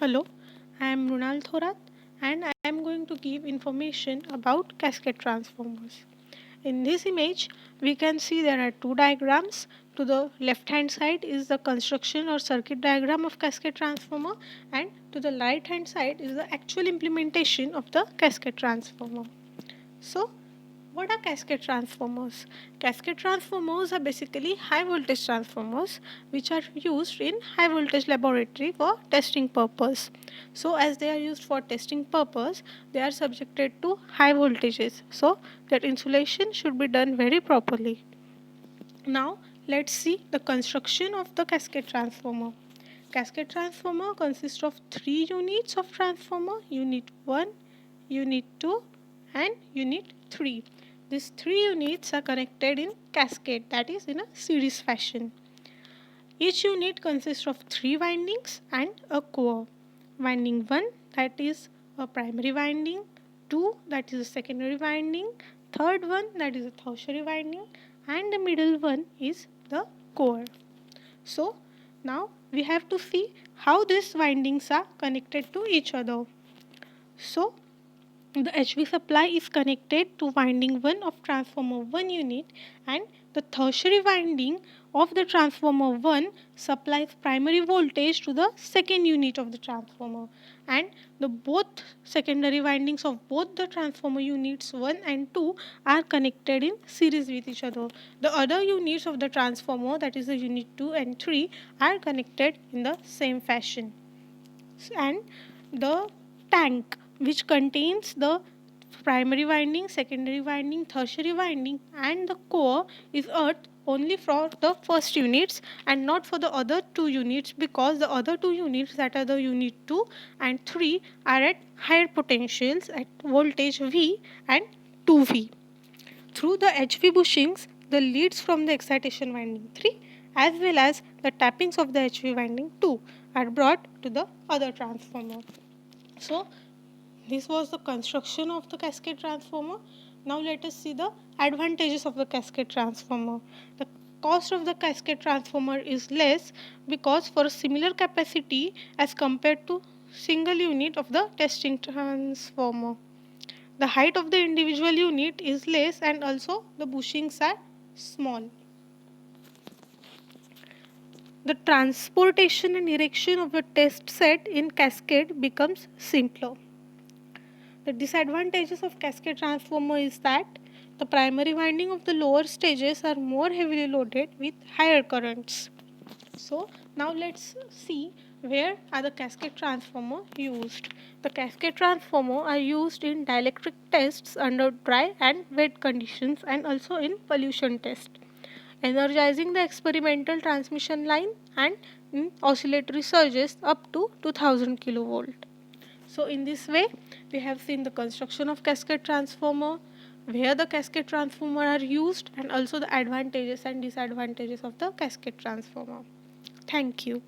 Hello, I am Runal Thorat and I am going to give information about cascade transformers. In this image, we can see there are two diagrams. To the left hand side is the construction or circuit diagram of cascade transformer, and to the right hand side is the actual implementation of the cascade transformer. So, what are cascade transformers? Cascade transformers are basically high voltage transformers which are used in high voltage laboratory for testing purpose. So as they are used for testing purpose, they are subjected to high voltages. So that insulation should be done very properly. Now let's see the construction of the cascade transformer. Cascade transformer consists of three units of transformer: unit 1, unit 2 and unit 3. These three units are connected in cascade, that is in a series fashion. Each unit consists of three windings and a core. Winding 1, that is a primary winding, 2, that is a secondary winding, third one, that is a tertiary winding, and the middle one is the core. So now we have to see how these windings are connected to each other. So the HV supply is connected to winding 1 of transformer 1 unit, and the tertiary winding of the transformer 1 supplies primary voltage to the second unit of the transformer, and the both secondary windings of both the transformer units 1 and 2 are connected in series with each other. The other units of the transformer, that is the unit 2 and 3, are connected in the same fashion. And the tank which contains the primary winding, secondary winding, tertiary winding and the core is earthed only for the first units and not for the other two units, because the other two units, that are the unit 2 and 3, are at higher potentials at voltage V and 2V. Through the HV bushings, the leads from the excitation winding 3 as well as the tappings of the HV winding 2 are brought to the other transformer. So, this was the construction of the cascade transformer. Now let us see the advantages of the cascade transformer. The cost of the cascade transformer is less because for a similar capacity as compared to single unit of the testing transformer, the height of the individual unit is less and also the bushings are small. The transportation and erection of the test set in cascade becomes simpler. The disadvantages of cascade transformer is that the primary winding of the lower stages are more heavily loaded with higher currents. So now let's see where are the cascade transformer used. The cascade transformer are used in dielectric tests under dry and wet conditions and also in pollution test, energizing the experimental transmission line and in oscillatory surges up to 2000 kilovolt. So in this way we have seen the construction of cascade transformer, where the cascade transformer are used and also the advantages and disadvantages of the cascade transformer. Thank you.